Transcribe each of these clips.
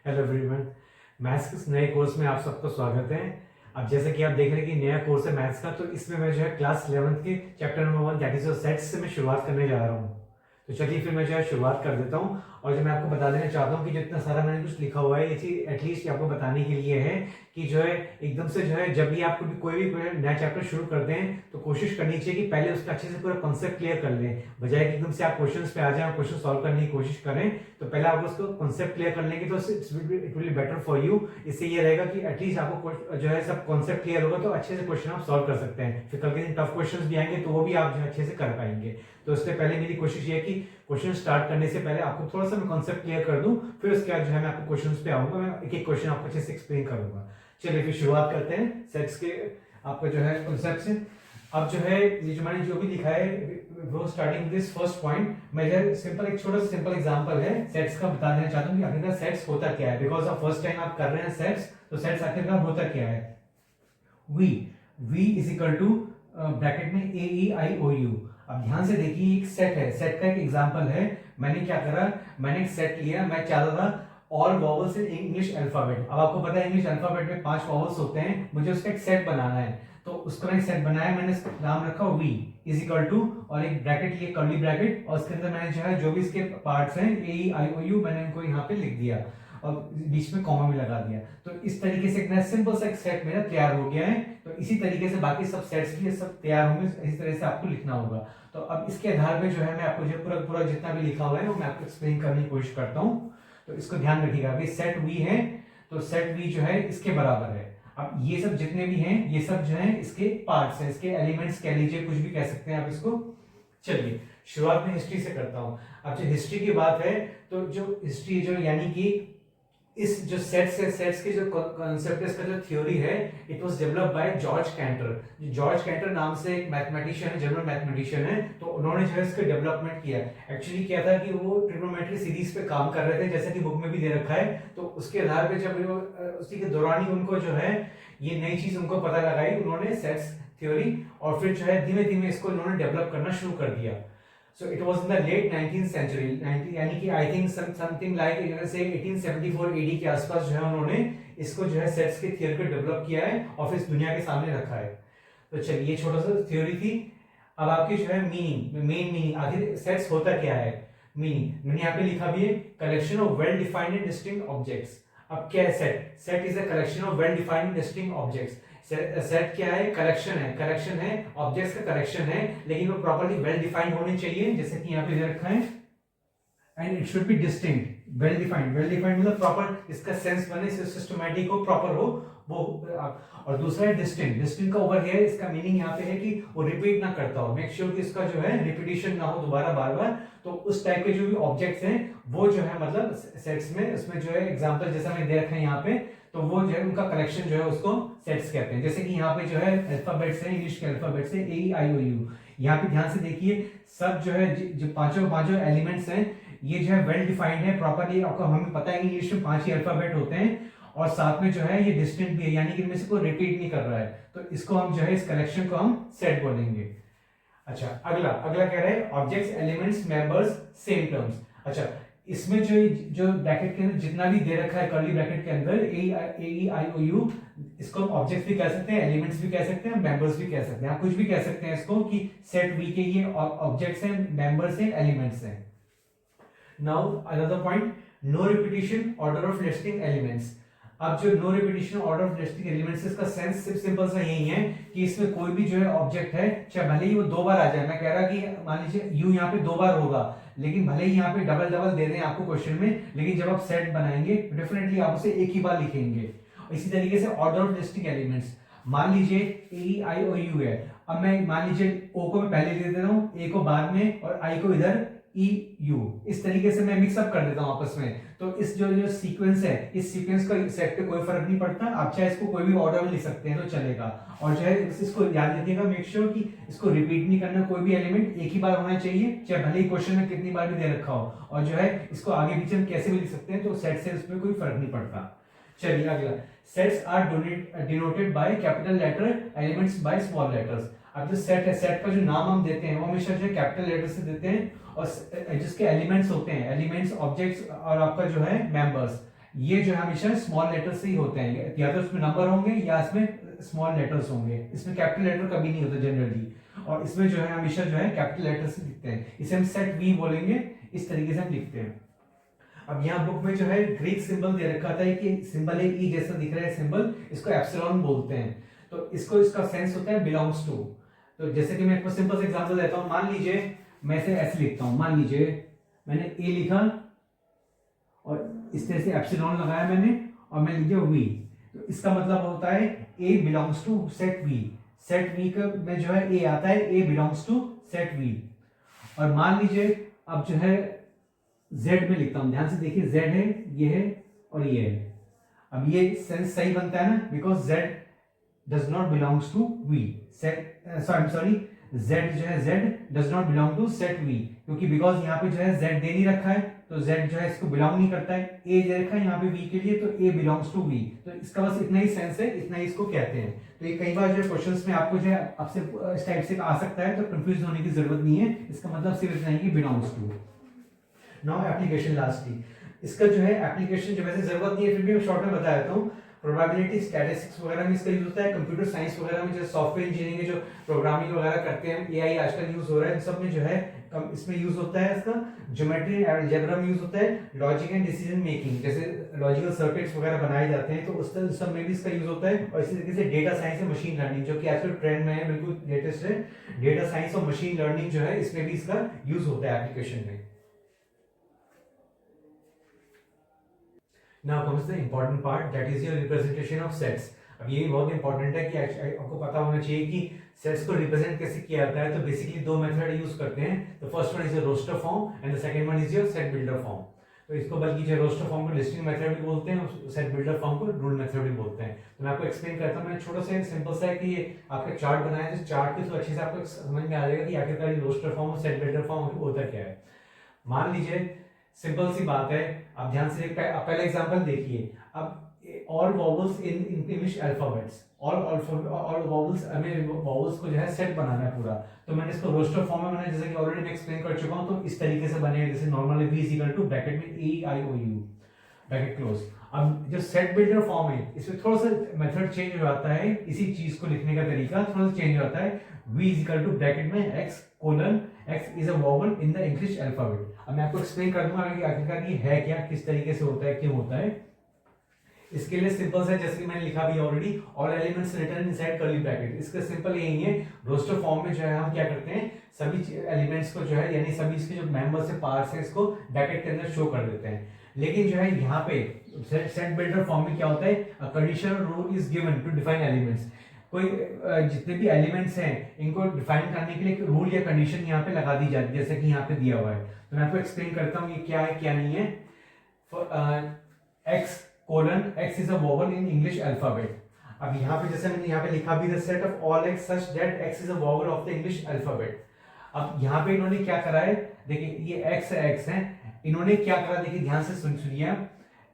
Hello everyone. Maths के नए course में आप सबका स्वागत है। अब जैसे कि आप देख रहे हैं कि नया कोर्स है मैथ्स का, तो इसमें मैं जो है क्लास 11th के chapter number 1 that is sets से मैं शुरुआत करने जा रहा हूँ। तो चलिए फिर मैं जो है शुरुआत कर देता हूँ। और जो मैं आपको बता देना चाहता हूँ कि जितना सारा मैंने कुछ लिखा हुआ है ये चीज एटलीस्ट आपको बताने के लिए है कि जो है एकदम से जो है जब भी आपको भी कोई भी नया चैप्टर शुरू करते हैं तो कोशिश करनी चाहिए कि पहले उसका अच्छे से पूरा कॉन्सेप्ट क्लियर कर लें, बजाय कि एकदम से आप क्वेश्चंस पे आ जाएं, क्वेश्चन सॉल्व करने की कोशिश करें। तो पहले आप उसको कॉन्सेप्ट क्लियर कर लेंगे तो it will be better for you. इससे ये रहेगा कि एटलीस्ट आपको जो है सब कॉन्सेप्ट क्लियर होगा तो अच्छे से क्वेश्चन आप सॉल्व कर सकते हैं। फिर कल के दिन टफ क्वेश्चंस भी आएंगे तो वो भी आप जो है अच्छे से कर पाएंगे। तो इससे पहले मेरी कोशिश ये है कि क्वेश्चन स्टार्ट करने से पहले आपको थोड़ा सा मैं कॉन्सेप्ट क्लियर कर दूं, फिर उसके बाद जो है मैं आपको क्वेश्चंस पे आऊंगा, मैं एक एक क्वेश्चन आपको अच्छे से एक्सप्लेन करूंगा। चलिए फिर शुरुआत करते हैं सेट्स के आपका जो है कॉन्सेप्ट से। अब जो है ये जो मैंने जो भी लिखा है वो स्टार्टिंग दिस फर्स्ट पॉइंट मैं जो सिंपल एक छोटा सा सिंपल एग्जांपल है सेट्स का बता देना चाहता हूँ कि आखिरकार सेट्स होता क्या है। बिकॉज ऑफ फर्स्ट टाइम आप कर रहे हैं सेट्स, तो सेट्स आखिरकार होता क्या है। V V is equal to bracket में A E I O you. अब ध्यान से देखिए एक सेट है, सेट का एक एग्जांपल है। मैंने क्या करा, मैंने एक सेट लिया, मैं चाहता था all vowels in English alphabet. अब आपको पता है इंग्लिश अल्फाबेट में 5 वॉवल्स होते हैं, मुझे उसका एक सेट बनाना है। तो उसका मैंने सेट बनाया, मैंने इसका नाम रखा वी इज इक्वल टू और एक ब्रैकेट लिए कर्ली ब्रैकेट, और उसके अंदर मैंने जो है जो भी इसके पार्ट्स हैं ए ई आई ओ यू मैंने इनको यहाँ पे लिख दिया और बीच में कॉमा भी लगा दिया। तो इस तरीके से एक सिंपल सा एक सेट मेरा तैयार हो गया है। तो इसी तरीके से बाकी सब सेट्स भी सब तैयार होंगे, इस तरह से आपको लिखना होगा। तो अब इसके आधार पे जो है मैं आपको जो पूरा पूरा जितना भी लिखा हुआ है वो मैं आपको एक्सप्लेन करने की कोशिश करता हूँ। तो इसको ध्यान रखिएगा, अभी सेट वी है तो सेट वी जो है इसके बराबर है। अब ये सब जितने भी हैं ये सब जो है इसके पार्ट्स हैं, इसके एलिमेंट्स कह लीजिए, कुछ भी कह सकते हैं आप इसको। चलिए शुरुआत में हिस्ट्री से करता हूं। अब जो हिस्ट्री की बात है तो जो हिस्ट्री जो यानी कि इस जो सेट्स के जो कॉन्सेप्ट है, इसका जो थ्योरी है, it was developed by George canter. George canter नाम से एक मैथमेटिशियन है, जर्मन मैथमेटिशियन है। तो उन्होंने जो है इसका डेवलपमेंट किया। एक्चुअली क्या था कि वो ट्रिग्नोमेट्री सीरीज पे काम कर रहे थे, जैसे कि बुक में भी दे रखा है। तो उसके आधार पे जब उसी के दौरान ही उनको जो है ये नई चीज उनको पता लगाई उन्होंने सेट्स थ्योरी, और फिर जो है धीमे धीमे इसको इन्होंने डेवलप करना शुरू कर दिया। So it was in the late 19th century, यानी कि I think something like you can say 1874 AD के आसपास जो है उन्होंने इसको जो है सेट्स के थ्योरी को डेवलप किया है और फिर इस दुनिया के सामने रखा है। तो चलिए ये छोटा सा थ्योरी थी। अब आपकी जो है मीनिंग, मेन मीनिंग आखिर सेट्स होता क्या है। मीनिंग मैंने यहाँ पे लिखा भी है, collection of well defined and distinct objects. अब क्या है set, set is a collection of well defined and distinct objects. Set क्या है, कलेक्शन है ऑब्जेक्ट्स का कलेक्शन है, लेकिन वो प्रॉपर्ली वेल डिफाइंड होने चाहिए, जैसे कि यहाँ पे दे रखा है, and it should be distinct. Well defined मतलब प्रॉपर इसका सेंस बने, सिस्टमैटिक हो, प्रॉपर हो वो। और दूसरा है डिस्टिंक्ट का ओवर हियर इसका मीनिंग यहाँ पे है कि वो रिपीट ना करता हो, मेक श्योर कि इसका जो है रिपीटिशन ना हो दोबारा बार बार। तो उस टाइप के जो भी ऑब्जेक्ट्स हैं वो जो है मतलब सेट्स में, उसमें जो है एग्जांपल जैसा मैंने दे रखा है यहाँ पे, तो वो जो है उनका कलेक्शन जो है उसको सेट्स कहते हैं। जैसे कि यहाँ पे जो है अल्फाबेट्स हैं, इंग्लिश के अल्फाबेट्स हैं, ए ई आई ओ यू। यहाँ पे ध्यान से देखिए सब जो है जो पांचों एलिमेंट्स हैं ये जो है वेल डिफाइंड है प्रॉपरली। आपको हमें पता है इंग्लिश में 5 ही अल्फाबेट होते हैं, और साथ में जो है ये डिस्टिंक्ट भी है, यानी कि इनमें से कोई रिपीट नहीं कर रहा है। तो इसको हम जो है इस कलेक्शन को हम सेट बोलेंगे। अच्छा अगला कह रहे हैं objects elements members same terms. अच्छा इसमें जो ब्रैकेट के अंदर जितना भी दे रखा है कर्ली ब्रैकेट के अंदर ए ई आई ओ यू, इसको हम ऑब्जेक्ट्स भी कह सकते हैं, एलिमेंट्स भी कह सकते हैं, मेंबर्स भी कह सकते हैं, आप कुछ भी कह सकते हैं इसको कि सेट वी के ये ऑब्जेक्ट्स हैं, मेंबर्स हैं, एलिमेंट्स हैं। Now another point, no repetition order of listing elements. अब जो no repetition order of listing elements, इसका सेंस सिर्फ सिंपल सा यही है कि इसमें कोई भी जो है ऑब्जेक्ट है, चाहे भले ही वो 2 बार आ जाए, मैं कह रहा कि मान लीजिए यू यहाँ पे 2 बार होगा, लेकिन भले ही यहाँ पे डबल डबल दे दें आपको क्वेश्चन में, लेकिन जब आप सेट बनाएंगे डेफिनेटली आप उसे एक ही बार लिखेंगे। इसी तरीके से ऑर्डर ऑफ लिस्टिंग एलिमेंट्स, मान लीजिए ए आई ओ यू है, अब मैं मान लीजिए ओ को मैं पहले दे देता हूँ, ए को बाद में, और आई को इधर ई यू, इस तरीके से मैं मिक्सअप कर देता हूं आपस में। तो इस जो सीक्वेंस है, इस सीक्वेंस का सेट पे कोई फर्क नहीं पड़ता, आप चाहे इसको कोई भी ऑर्डर में लिख सकते हैं तो चलेगा। और जो है इसको याद रखिएगा, मेक श्योर कि इसको रिपीट नहीं करना, कोई भी एलिमेंट एक ही बार होना चाहिए, चाहे भले ही क्वेश्चन में कितनी बार भी दे रखा हो। और जो है इसको आगे पीछे हम कैसे भी लिख सकते हैं, तो सेट से उसमें कोई फर्क नहीं पड़ता। चलिए अगला, sets are denoted by capital letter, elements by small letters. अब जो सेट है, सेट का जो नाम हम देते हैं वो हमेशा जो है कैपिटल लेटर से देते हैं, और जिसके एलिमेंट्स होते हैं, एलिमेंट्स ऑब्जेक्ट्स और आपका जो है मेंबर्स, ये जो है हमेशा स्मॉल लेटर से ही होते हैं, या तो इसमें नंबर होंगे या इसमें स्मॉल लेटर्स होंगे, इसमें कैपिटल लेटर कभी नहीं होता जनरली, और इसमें जो है हमेशा जो है कैपिटल लेटर से लिखते हैं, इसे हम सेट वी बोलेंगे, इस तरीके से हम लिखते हैं। अब यहाँ बुक में जो है ग्रीक सिंबल दे रखा था कि सिंबल है ई जैसा दिख रहा है सिंबल, इसको एप्सिलॉन बोलते हैं, तो इसको इसका सेंस होता है बिलोंग्स टू। तो जैसे कि मैं आपको सिंपल से एग्जांपल देता हूँ, मान लीजिए मैं इसे ऐसे लिखता हूँ, मान लीजिए मैंने ए लिखा और इस तरह से एप्सिलॉन लगाया मैंने और मैं लिख दिया वी, तो इसका मतलब होता है A belongs to set V, set V का में जो है ए आता है, A belongs to set V. और मान लीजिए अब जो है जेड में लिखता हूं, ध्यान से देखिए जेड है, ये है और ये है, अब ये सेंस सही बनता है ना, because Z does not belongs to V, set sorry Z जो है Z does not belong to set V, क्योंकि बिकॉज यहाँ पे जो है जेड दे नहीं रखा है, तो जेड जो है इसको बिलोंग नहीं करता है, ए दे रखा है यहाँ पे वी के लिए, तो ए बिलोंग्स टू वी, तो इसका बस इतना ही सेंस है, इतना ही इसको कहते हैं। तो ये कई बार जो क्वेश्चंस में आपको जो है आपसे इस टाइप से आ सकता है, तो कंफ्यूज होने की जरूरत नहीं है, इसका मतलब सिर्फ इतना ही कि belongs to. Now application lastly, इसका जो है एप्लीकेशन जो वैसे जरूरत नहीं है फिर भी मैं शॉर्ट में बता देता हूँ। प्रोबेबिलिटी स्टैटिस्टिक्स वगैरह में इसका यूज होता है, कंप्यूटर साइंस वगैरह में, जो सॉफ्टवेयर इंजीनियरिंग जो प्रोग्रामिंग वगैरह करते हैं, एआई आजकल यूज हो रहा है, इन सब में जो है इसमें यूज होता है इसका। ज्योमेट्री एंड अलजेब्रा में यूज होता है, लॉजिक एंड डिसीजन मेकिंग, जैसे लॉजिकल सर्किट्स वगैरह बनाए जाते हैं तो उस सब में भी इसका यूज होता है। और इसी तरीके से डेटा साइंस और मशीन लर्निंग जो कि आजकल ट्रेंड में है, बिल्कुल लेटेस्ट है, डेटा साइंस और मशीन लर्निंग जो है इसमें भी इसका यूज होता है एप्लीकेशन में। Now comes the important part, that is your representation of sets. अब ये बहुत इंपॉर्टेंट है कि आपको पता होना चाहिए कि सेट्स को रिप्रेजेंट कैसे किया जाता है। तो बेसिकली दो मेथड यूज करते हैं, तो first one is your roster form and the second one is your set builder form. तो इसको बल्कि जो रोस्टर फॉर्म को लिस्टिंग मेथड भी बोलते हैं, सेट बिल्डर फॉर्म को रूल मेथड भी बोलते हैं। तो मैं आपको एक्सप्लेन करता हूँ, मैंने छोटा सा सिंपल सा है कि ये आपका चार्ट बनाया है, चार्ट के थ्रू अच्छे से आपको समझ में आ जाएगा कि आखिरकार रोस्टर फॉर्म और सेट बिल्डर फॉर्म होता क्या है। मान लीजिए सिंपल सी बात है, आप ध्यान से पहले एग्जांपल देखिए। अब all vowels in English alphabets, all vowels, हमें वॉवल्स को जो है सेट बनाना है पूरा। तो मैंने इसको रोस्टर फॉर्म में मैंने जैसे कि ऑलरेडी मैं एक्सप्लेन कर चुका हूं, तो इस तरीके से बने, जैसे normally v is equal to bracket में ए I O you bracket close. अब जो सेट बिल्डर फॉर्म है इसमें थोड़ा सा मेथड चेंज हो जाता है, इसी चीज को लिखने का तरीका थोड़ा सा चेंज हो जाता है। v is equal to bracket में x colon x is a vowel in the English alphabet. अब मैं आपको एक्सप्लेन कर दूंगा कि आखिरकार ये है क्या, किस तरीके से होता है, क्यों होता है। इसके लिए सिंपल है, जैसे कि मैंने लिखा भी already, all elements written inside curly bracket. इसका सिंपल यही है, रोस्टर फॉर्म में जो है हम क्या करते हैं, सभी एलिमेंट्स को जो है यानी सभी इसके जो मेंबर्स है, पार्ट्स है, इसको ब्रैकेट के अंदर शो कर देते हैं। लेकिन जो है यहाँ पे सेट बिल्डर फॉर्म में क्या होता है, conditional rule is given to define elements. कोई जितने भी एलिमेंट्स हैं इनको डिफाइन करने के लिए रूल या कंडीशन यहाँ पे लगा दी जाती है, जैसे कि यहाँ पे दिया हुआ है। तो मैं आपको एक्सप्लेन करता हूँ ये क्या है क्या नहीं है। X colon x is a vowel in English alphabet. अब यहाँ पे जैसे मैंने यहाँ पे लिखा भी, the set of all x such that x is a vowel of the English alphabet. अब यहाँ पे इन्होंने क्या करा है, देखिए ये x है, इन्होंने क्या करा, देखिए ध्यान से सुनिए।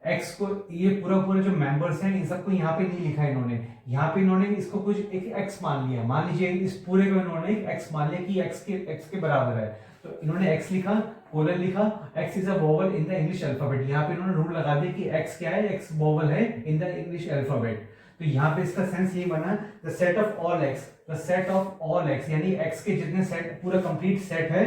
x को ये पूरा जो मेंबर्स हैं इन सबको यहाँ पे नहीं लिखा इन्होंने, यहाँ पे इन्होंने इसको कुछ एक x मान लिया। मान लीजिए इस पूरे को इन्होंने एक x मान लिया कि x के बराबर है, तो इन्होंने x लिखा, कोलन लिखा, x is a vowel in the English alphabet. यहाँ पे इन्होंने रूल लगा दिया कि x क्या है, x वोवेल है इन द इंग्लिश अल्फाबेट। तो यहाँ पे इसका सेंस ये बना, the set of all x, the set of all x यानी x के जितने सेट, पूरा कंप्लीट सेट है,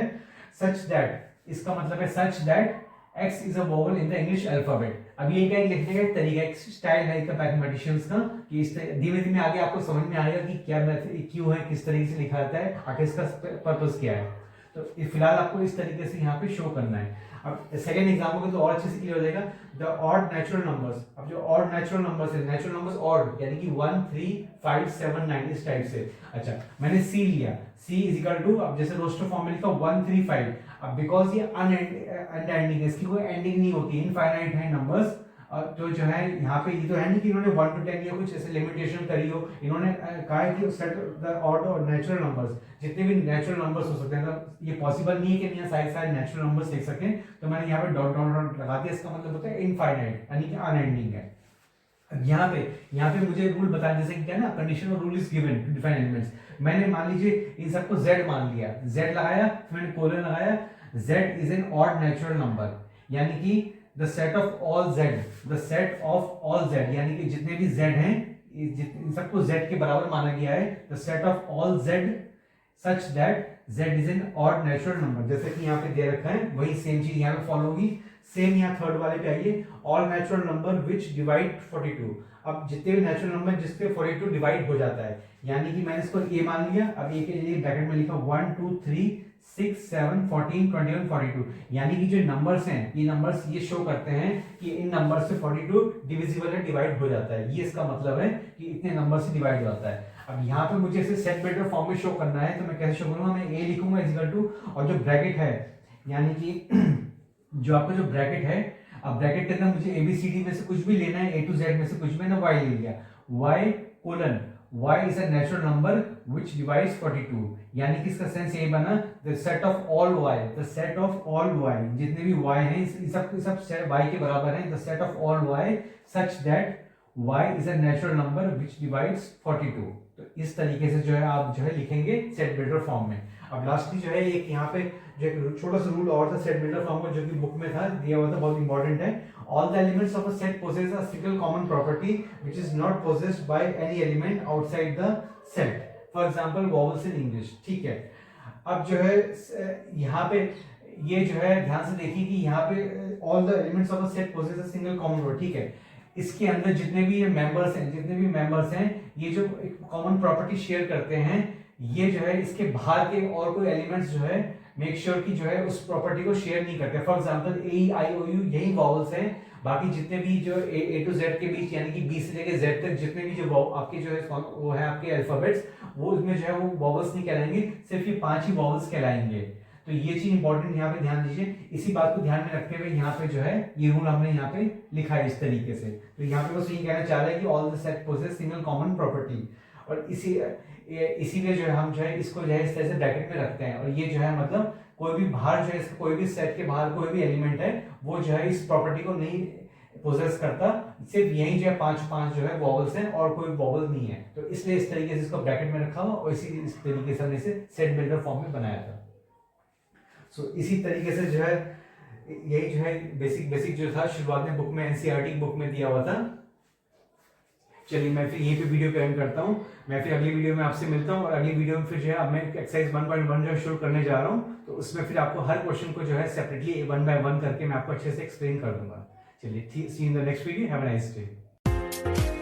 सच दैट, इसका मतलब है such that x is a vowel in the English alphabet. अब ये क्या लिखने का तरीका, एक स्टाइल है इसका मैथमेटिशियंस का, कि इस धीमे धीमे आगे आपको समझ में आएगा कि क्या क्यों है, किस तरीके से लिखा जाता है, आखिर इसका पर्पस क्या है। तो फिलहाल आपको इस तरीके से यहाँ पे शो करना है। अब सेकंड एग्जांपल को तो और अच्छे से क्लियर हो जाएगा, द ऑड नेचुरल नंबर्स। अब जो ऑड नेचुरल नंबर्स है, नेचुरल नंबर्स ऑड यानी कि 1 3 5 7 9 इस टाइप से। अच्छा मैंने c लिया, c इज इक्वल टू, अब जैसे रोस्टर फॉर्म में लिखा 1 3 5। अब बिकॉज ये अनएंडिंग है, इसकी कोई एंडिंग नहीं होती, इनफाइनाइट है नंबर्स। तो जो है यहाँ पे ये तो है नहीं कि इन्होंने 1 to 10 या कुछ ऐसे लिमिटेशन करी हो, इन्होंने कहा है कि सेट द ऑड और नेचुरल नंबर्स, जितने भी नेचुरल नंबर्स हो सकते हैं। तो ये पॉसिबल नहीं है कि यहाँ सारे नेचुरल नंबर्स लिख सकें, तो मैंने यहाँ पे डॉट डॉट डॉट लगा दिया। इसका मतलब होता है इनफाइनाइट यानी कि अनएंडिंग है। अब यहाँ पे मुझे रूल बताया, जैसे कि क्या ना, conditional rule is given to define elements. मैंने मान लीजिए इन सबको z मान लिया, z लगाया, मैंने कोलन लगाया, z is an odd natural number, यानी कि the set of all Z, the set of all Z यानी कि जितने भी जेड हैं इन सबको जेड के बराबर माना गया है। The set of all Z such that Z is an odd natural number, जैसे कि यहाँ पे दे रखा है वही सेम चीज यहाँ पे फॉलो होगी। सेम यहाँ थर्ड वाले पे आइए, all natural number which divide 42। अब जितने भी नेचुरल नंबर जिसपे 42 डिवाइड हो जाता है, यानी कि मैंने इसको ए मान लिया, अब ए के लिए ब्रैकेट में लिखा 1 2 3 6 7 14 21 42, यानी कि जो नंबर्स हैं ये नंबर्स ये शो करते हैं कि इन नंबर से 42 डिविजिबल है, डिवाइड हो जाता है। ये इसका मतलब है कि इतने नंबर से डिवाइड हो जाता है। अब यहाँ पे मुझे इसे सेट बिल्डर फॉर्म में शो करना है, तो मैं कैसे शो करूंगा, मैं ए लिखूंगा इक्वल टू, और जो ब्रैकेट है यानी कि जो आपका जो ब्रैकेट है, अब ब्रैकेट के अंदर मुझे एबीसीडी में से कुछ भी लेना है, ए टू जेड में से कुछ भी ना, वाई ले लिया, Y colon y is a natural number which divides 42, यानी कि इसका सेंस ये बना the set of all y, the set of all y, जितने भी y हैं इस सब y के बराबर हैं, the set of all y such that y is a natural number which divides 42। तो इस तरीके से जो है आप जो है लिखेंगे सेट बिल्डर फॉर्म में। अब लास्टली जो है एक यहाँ पे जो एक छोटा सा रूल और था सेट बिल्डर फॉर्म का, जो कि बुक में था दिया हुआ था, बहुत इंपॉर्टेंट है। All the elements of a set possess a single common property which is not possessed by any element outside the set, for example vowels in English, ठीक है। अब जो है यहाँ पे ये जो है ध्यान से देखिए कि यहाँ पे all the elements of a set possess a single common property, ठीक है। इसके अंदर जितने भी मेंबर्स हैं, जितने भी मेंबर्स हैं, ये जो एक कॉमन प्रॉपर्टी शेयर करते हैं, ये जो है इसके बाहर के और कोई एलिमेंट्स जो है मेक श्योर कि जो है उस प्रॉपर्टी को शेयर नहीं करते। For example A I O U यही वॉवल्स हैं, बाकी जितने भी जो ए टू जेड के बीच यानी कि बी से लेकर जेड तक जितने भी जो आपके जो है वो है आपके अल्फाबेट्स, वो इसमें जो है वो वॉवल्स नहीं कहलाएंगे, सिर्फ ये 5 ही वॉवल्स कहलाएंगे। तो ये चीज इंपॉर्टेंट यहाँ पे ध्यान दीजिए। इसी बात को ध्यान में रखते हुए यहाँ पे जो है ये रूल हमने यहाँ पे लिखा है इस तरीके से। तो यहाँ पे बस ये कहना चाह रहे हैं कि all the set possess single common property, और इसीलिए जो है हम जो है इसको जो है इस तरह से ब्रैकेट में रखते हैं। और ये जो है मतलब कोई भी बाहर जो है कोई भी सेट के बाहर कोई भी एलिमेंट है वो जो है इस प्रॉपर्टी को नहीं पोजेस करता, सिर्फ यही जो है 5 जो है वॉवल्स हैं और कोई वॉवल नहीं है। तो इसलिए इस तरीके से इसको ब्रैकेट में रखा हुआ और इस तरीके से हमने इसे सेट बिल्डर फॉर्म में बनाया था। सो इसी तरीके से जो है यही जो है बेसिक जो था शुरुआत में बुक में एनसीईआरटी बुक में दिया हुआ था। चलिए मैं फिर यहीं पे वीडियो को एंड करता हूँ। मैं फिर अगली वीडियो में आपसे मिलता हूँ, और अगली वीडियो में फिर जो है अब मैं एक्सरसाइज 1.1 जो शुरू करने जा रहा हूँ, तो उसमें फिर आपको हर क्वेश्चन को जो है सेपरेटली 1 बाय 1 करके मैं आपको अच्छे से एक्सप्लेन कर दूंगा। चलिए see in the next video, have a nice day.